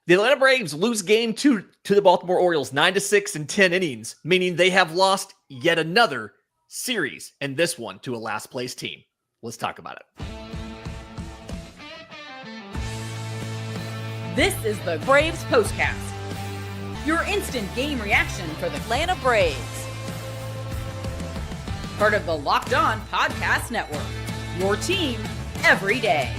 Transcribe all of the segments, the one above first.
The Atlanta Braves lose game 2 to the Baltimore Orioles 9-6 in 10 innings, meaning they have lost yet another series, and this one to a last place team. Let's talk about it. This is the Braves Postcast, your instant game reaction for the Atlanta Braves. Part of the Locked On Podcast Network, your team every day.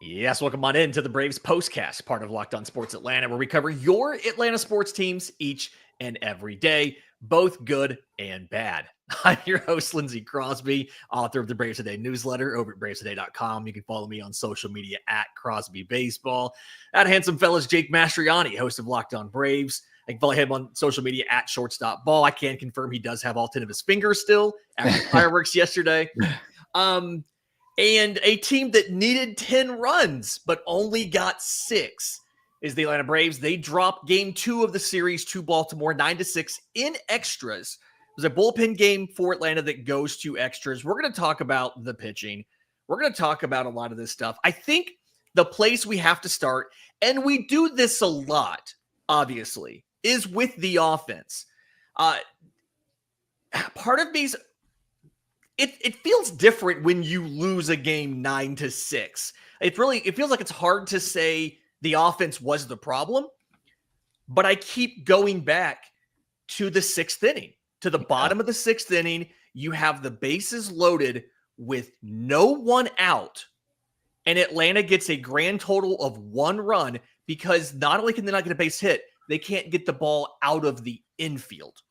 Yes, welcome on in to the Braves Postcast, part of Locked On Sports Atlanta, where we cover your Atlanta sports teams each and every day, both good and bad. I'm your host, Lindsay Crosby, author of the Braves Today newsletter over at bravestoday.com. You can follow me on social media at Crosby Baseball. At Handsome Fellas, Jake Mastroianni, host of Locked On Braves. I can follow him on social media at Shortstop Ball. I can confirm he does have all 10 of his fingers still after fireworks yesterday. And a team that needed 10 runs, but only got 6 is the Atlanta Braves. They dropped game 2 of the series to Baltimore, 9-6 in extras. It was a bullpen game for Atlanta that goes to extras. We're going to talk about the pitching. We're going to talk about a lot of this stuff. I think the place we have to start, and we do this a lot, obviously, is with the offense. Part of me's It feels different when you lose a game 9-6. It feels like it's hard to say the offense was the problem, but I keep going back to the 6th inning, to the bottom of the 6th inning. You have the bases loaded with no one out, and Atlanta gets a grand total of 1 run because not only can they not get a base hit, they can't get the ball out of the infield.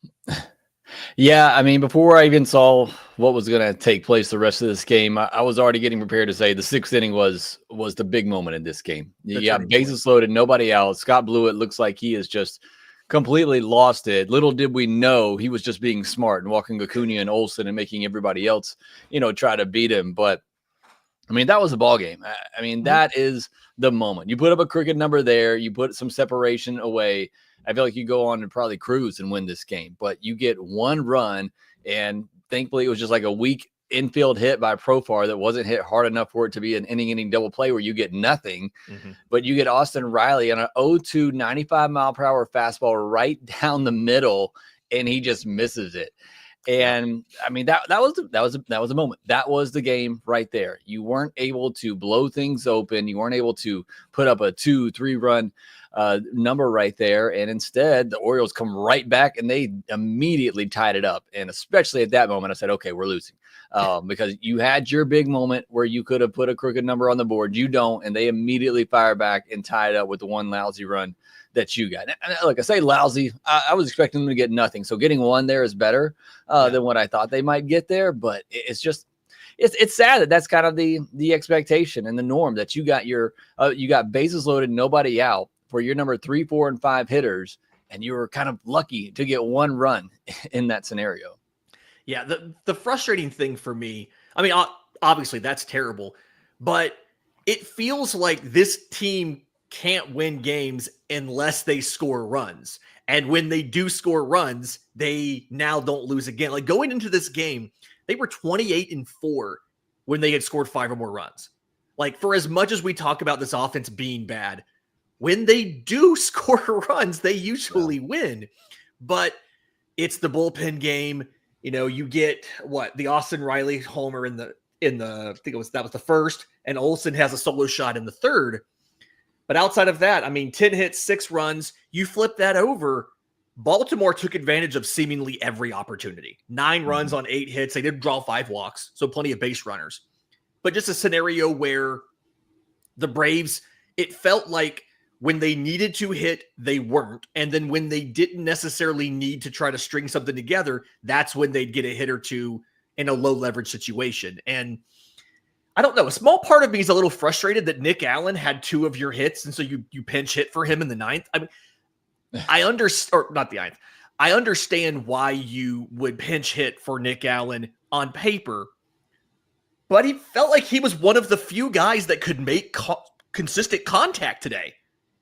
Yeah, I mean, before I even saw what was going to take place the rest of this game, I was already getting prepared to say the 6th inning was the big moment in this game. You got bases loaded, nobody out. Scott Blewett looks like he has just completely lost it. Little did we know he was just being smart and walking Acuna and Olsen and making everybody else, try to beat him. But I mean, that was a ball game. I mean, that is the moment. You put up a crooked number there. You put some separation away. I feel like you go on and probably cruise and win this game, but you get 1 run, and thankfully it was just like a weak infield hit by Profar that wasn't hit hard enough for it to be an inning double play where you get nothing, but you get Austin Riley on an 0-2 95-mile-per-hour fastball right down the middle, and he just misses it. And I mean, that was a moment. That was the game right there. You weren't able to blow things open. You weren't able to put up a 2-3 run number right there. And instead the Orioles come right back and they immediately tied it up. And especially at that moment, I said, okay, we're losing because you had your big moment where you could have put a crooked number on the board. You don't. And they immediately fire back and tie it up with the 1 lousy run that you got. And look, I say lousy. I was expecting them to get nothing. So getting 1 there is better than what I thought they might get there. But it's just, it's sad that that's kind of the expectation and the norm that you got you got bases loaded, nobody out for your number 3, 4, and 5 hitters. And you were kind of lucky to get 1 run in that scenario. Yeah. The frustrating thing for me, I mean, obviously that's terrible, but it feels like this team can't win games unless they score runs. And when they do score runs, they now don't lose again. Like going into this game, they were 28-4 when they had scored 5 or more runs. Like for as much as we talk about this offense being bad, when they do score runs, they usually win. But it's the bullpen game. You get the Austin Riley homer in the I think that was the first, and Olsen has a solo shot in the 3rd. But outside of that, I mean, 10 hits, 6 runs, you flip that over. Baltimore took advantage of seemingly every opportunity. 9 runs on 8 hits. They did draw 5 walks, so plenty of base runners. But just a scenario where the Braves, it felt like when they needed to hit, they weren't. And then when they didn't necessarily need to try to string something together, that's when they'd get a hit or 2 in a low leverage situation. And I don't know. A small part of me is a little frustrated that Nick Allen had 2 of your hits, and so you pinch hit for him in the 9th. I mean, I understand why you would pinch hit for Nick Allen on paper, but he felt like he was one of the few guys that could make consistent contact today,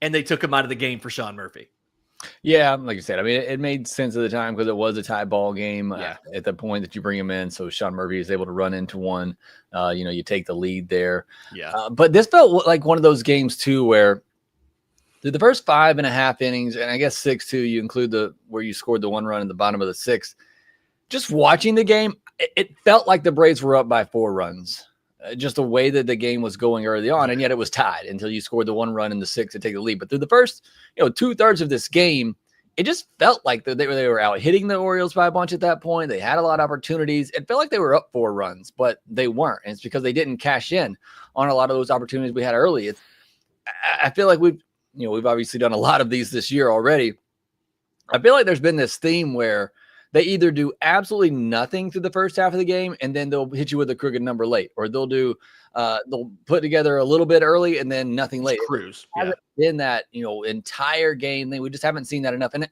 and they took him out of the game for Sean Murphy. Yeah, like you said, I mean, it made sense at the time because it was a tie ball game at the point that you bring him in. So Sean Murphy is able to run into one. You take the lead there. Yeah. But this felt like one of those games too where Through the first 5.5 innings, and I guess 6 too, you include where you scored the 1 run in the bottom of the 6th. Just watching the game, it felt like the Braves were up by 4 runs. Just the way that the game was going early on, and yet it was tied until you scored the 1 run in the 6th to take the lead. But through the first, 2/3 of this game, it just felt like they were out hitting the Orioles by a bunch at that point. They had a lot of opportunities. It felt like they were up 4 runs, but they weren't. And it's because they didn't cash in on a lot of those opportunities we had early. I feel like we've obviously done a lot of these this year already. I feel like there's been this theme where they either do absolutely nothing through the first half of the game, and then they'll hit you with a crooked number late, or they'll put together a little bit early and then nothing late. Cruise. In that entire game thing, we just haven't seen that enough. And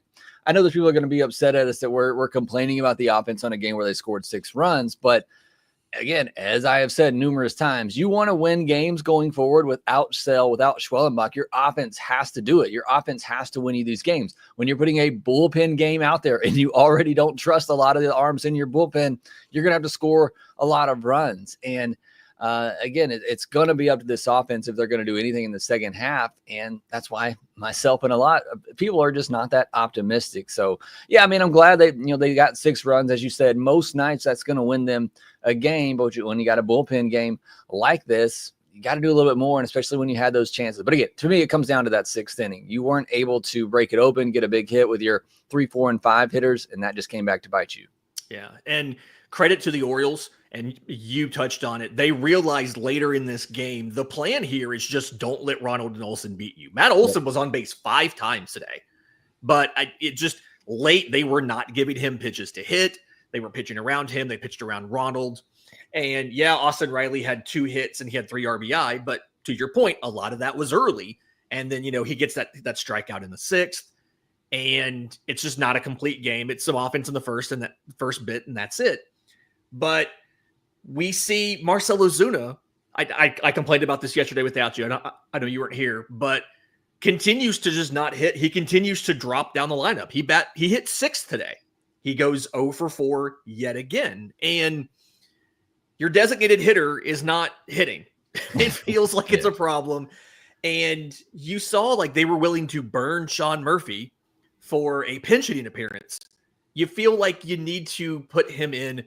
I know there's people are going to be upset at us that we're complaining about the offense on a game where they scored 6 runs, but again, as I have said numerous times, you want to win games going forward without Sale, without Schwellenbach. Your offense has to do it. Your offense has to win you these games. When you're putting a bullpen game out there and you already don't trust a lot of the arms in your bullpen, you're going to have to score a lot of runs. And again, it's going to be up to this offense if they're going to do anything in the second half. And that's why myself and a lot of people are just not that optimistic. So, yeah, I mean, I'm glad they got 6 runs. As you said, most nights that's going to win them a game. But when you got a bullpen game like this, you got to do a little bit more, and especially when you had those chances. But again, to me, it comes down to that 6th inning. You weren't able to break it open, get a big hit with your 3, 4, and 5 hitters, and that just came back to bite you. Yeah, and credit to the Orioles, and you touched on it. They realized later in this game, the plan here is just don't let Ronald and Olsen beat you. Matt Olsen was on base 5 times today, but it just late, they were not giving him pitches to hit. They were pitching around him. They pitched around Ronald. And yeah, Austin Riley had 2 hits and he had 3 RBI, but to your point, a lot of that was early. And then, he gets that strikeout in the 6th, and it's just not a complete game. It's some offense in the first and that first bit, and that's it. But we see Marcelo Ozuna. I complained about this yesterday without you, and I know you weren't here, but continues to just not hit. He continues to drop down the lineup. He hit 6th today. He goes 0 for 4 yet again. And your designated hitter is not hitting. It feels like it's a problem. And you saw like they were willing to burn Sean Murphy for a pinch hitting appearance. You feel like you need to put him in,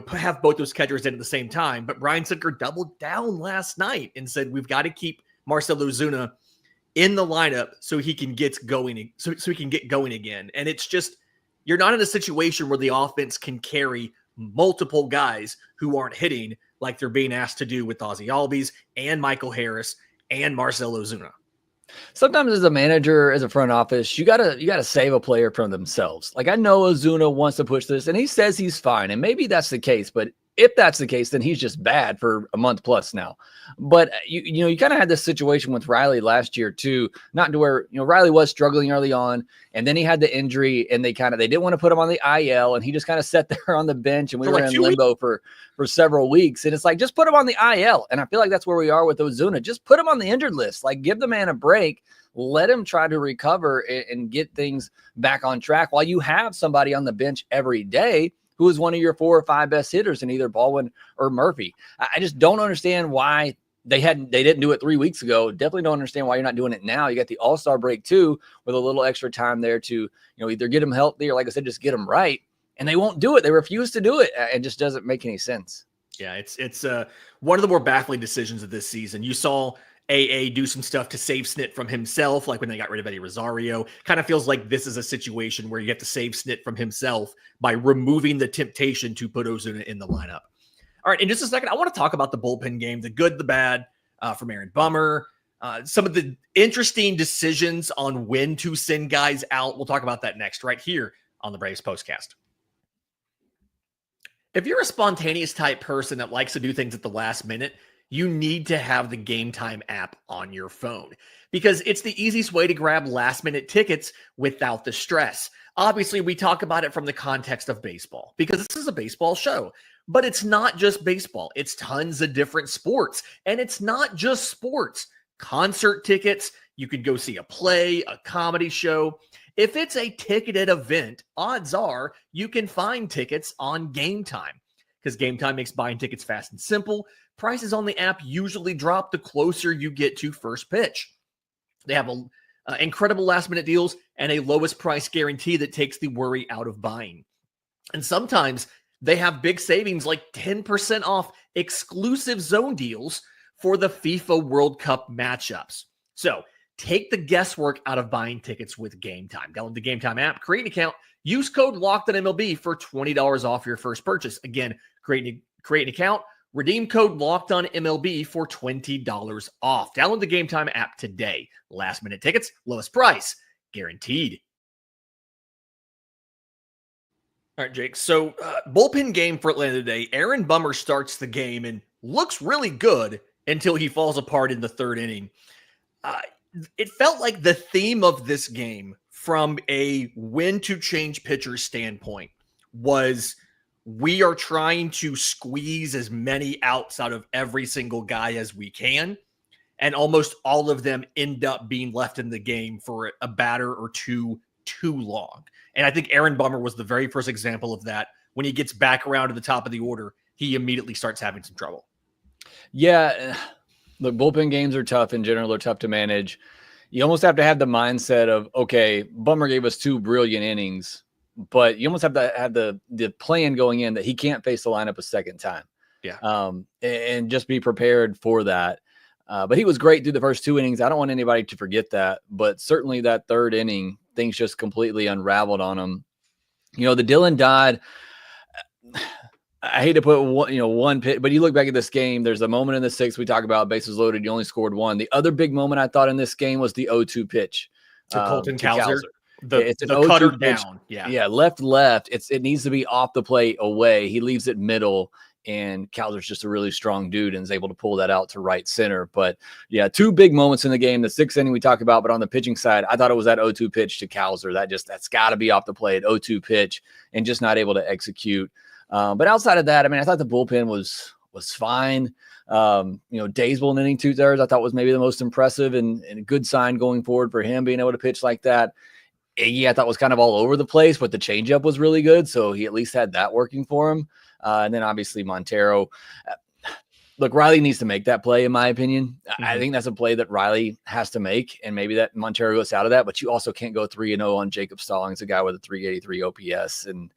have both those catchers in at the same time. But Brian Sinker doubled down last night and said, we've got to keep Marcelo Ozuna in the lineup so he can get going, so he can get going again. And it's just, you're not in a situation where the offense can carry multiple guys who aren't hitting like they're being asked to do with Ozzie Albies and Michael Harris and Marcelo Ozuna. Sometimes as a manager, as a front office, you gotta save a player from themselves. Like, I know Ozuna wants to push this and he says he's fine, and maybe that's the case, but if that's the case, then he's just bad for a month plus now. But you kind of had this situation with Riley last year too, not to where Riley was struggling early on, and then he had the injury, and they didn't want to put him on the IL, and he just kind of sat there on the bench, and we were in limbo for several weeks. And it's like, just put him on the IL, and I feel like that's where we are with Ozuna. Just put him on the injured list. Like, give the man a break. Let him try to recover and get things back on track while you have somebody on the bench every day who is one of your 4 or 5 best hitters in either Baldwin or Murphy. I just don't understand why they didn't do it 3 weeks ago. Definitely don't understand why you're not doing it now. You got the All-Star break too, with a little extra time there to, either get them healthy or, like I said, just get them right. And they won't do it. They refuse to do it. It just doesn't make any sense. Yeah, it's one of the more baffling decisions of this season. You saw AA do some stuff to save Snit from himself, like when they got rid of Eddie Rosario. Kind of feels like this is a situation where you have to save Snit from himself by removing the temptation to put Ozuna in the lineup. All right, in just a second, I want to talk about the bullpen game, the good, the bad from Aaron Bummer, some of the interesting decisions on when to send guys out. We'll talk about that next, right here on the Braves Postcast. If you're a spontaneous type person that likes to do things at the last minute, you need to have the Game Time app on your phone because it's the easiest way to grab last-minute tickets without the stress. Obviously, we talk about it from the context of baseball because this is a baseball show, but it's not just baseball. It's tons of different sports, and it's not just sports. Concert tickets, you could go see a play, a comedy show. If it's a ticketed event, odds are you can find tickets on Game Time because Game Time makes buying tickets fast and simple. Prices on the app usually drop the closer you get to first pitch. They have incredible last-minute deals, and a lowest price guarantee that takes the worry out of buying. And sometimes they have big savings like 10% off exclusive zone deals for the FIFA World Cup matchups. So take the guesswork out of buying tickets with Game Time. Download the Game Time app, create an account, use code LOCKEDONMLB for $20 off your first purchase. Again, create an account, redeem code LOCKEDONMLB for $20 off. Download the Game Time app today. Last minute tickets, lowest price, guaranteed. All right, Jake. So bullpen game for Atlanta today. Aaron Bummer starts the game and looks really good until he falls apart in the third inning. It felt like the theme of this game from a win to change pitcher standpoint was we are trying to squeeze as many outs out of every single guy as we can. And almost all of them end up being left in the game for a batter or two too long. And I think Aaron Bummer was the very first example of that. When he gets back around to the top of the order, he immediately starts having some trouble. Yeah, look, bullpen games are tough in general. They're tough to manage. You almost have to have the mindset of, okay, Bummer gave us 2 brilliant innings, but you almost have to have the plan going in that he can't face the lineup a second time. Yeah. And just be prepared for that. But he was great through the first 2 innings. I don't want anybody to forget that. But certainly that third inning, things just completely unraveled on him. You know, the Dylan Dodd, I hate to put one pit, but you look back at this game, there's a moment in the 6th we talk about bases loaded. You only scored 1. The other big moment I thought in this game was the 0-2 pitch to Colton Cowser. It's an the cutter pitch down. Yeah. Left. It needs to be off the plate away. He leaves it middle. And Cowser's just a really strong dude and is able to pull that out to right center. But yeah, 2 big moments in the game. The 6th inning we talk about, but on the pitching side, I thought it was that 0-2 pitch to Cowser. That's got to be off the plate, 0-2 pitch, and just not able to execute. But outside of that, I mean, I thought the bullpen was fine. Daysville in inning 2/3, I thought was maybe the most impressive and a good sign going forward for him being able to pitch like that. Iggy, I thought was kind of all over the place, but the changeup was really good. So he at least had that working for him. And then obviously Montero. Look, Riley needs to make that play, in my opinion. Mm-hmm. I think that's a play that Riley has to make, and maybe that Montero goes out of that. But you also can't go 3-0 on Jacob Stallings, a guy with a 383 OPS, and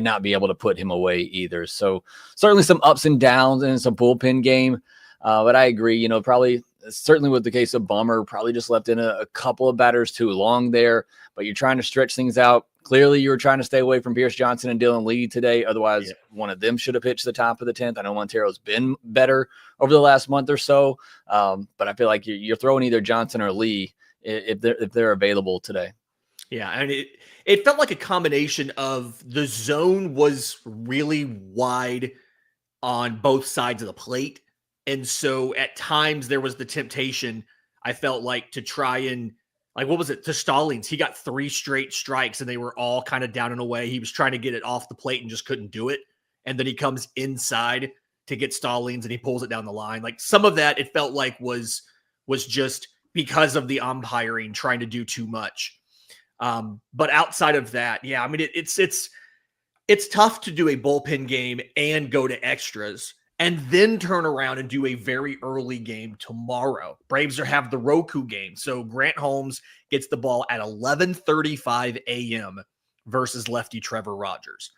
not be able to put him away either. So certainly some ups and downs and some bullpen game. But I agree, probably certainly with the case of Bummer, probably just left in a couple of batters too long there. But you're trying to stretch things out. Clearly, you were trying to stay away from Pierce Johnson and Dylan Lee today. Otherwise, one of them should have pitched the top of the 10th. I know Montero's been better over the last month or so, but I feel like you're throwing either Johnson or Lee if they're available today. Yeah, and it felt like a combination of the zone was really wide on both sides of the plate, and so at times there was the temptation, I felt like, to try and what was it? To Stallings, he got 3 straight strikes and they were all kind of down and away. He was trying to get it off the plate and just couldn't do it. And then he comes inside to get Stallings and he pulls it down the line. Like some of that, it felt like was just because of the umpiring trying to do too much. But outside of that, yeah, I mean, it's tough to do a bullpen game and go to extras and then turn around and do a very early game tomorrow. Braves have the Roku game. So Grant Holmes gets the ball at 11:35 a.m. versus lefty Trevor Rogers.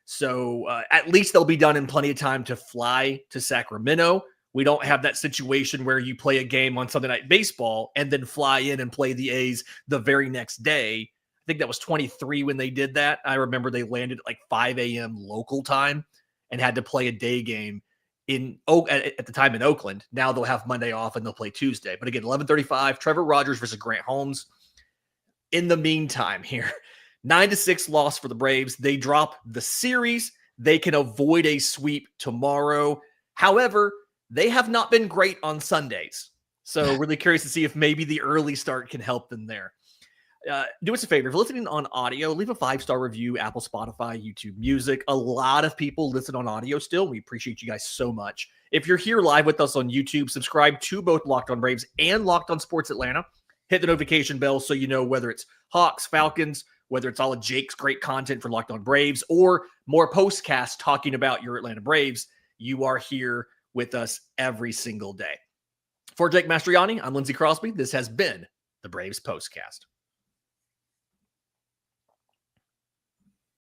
So at least they'll be done in plenty of time to fly to Sacramento. We don't have that situation where you play a game on Sunday Night Baseball and then fly in and play the A's the very next day. I think that was 23 when they did that. I remember they landed at 5 a.m. local time and had to play a day game at the time in Oakland. Now they'll have Monday off and they'll play Tuesday. But again, 11:35, Trevor Rogers versus Grant Holmes. In the meantime here, 9-6 loss for the Braves. They drop the series. They can avoid a sweep tomorrow. However, they have not been great on Sundays. So really curious to see if maybe the early start can help them there. Do us a favor. If you're listening on audio, leave a 5-star review, Apple, Spotify, YouTube Music. A lot of people listen on audio still. We appreciate you guys so much. If you're here live with us on YouTube, subscribe to both Locked On Braves and Locked On Sports Atlanta. Hit the notification bell so you know whether it's Hawks, Falcons, whether it's all of Jake's great content for Locked On Braves or more Postcast talking about your Atlanta Braves. You are here with us every single day. For Jake Mastroianni, I'm Lindsay Crosby. This has been the Braves Postcast.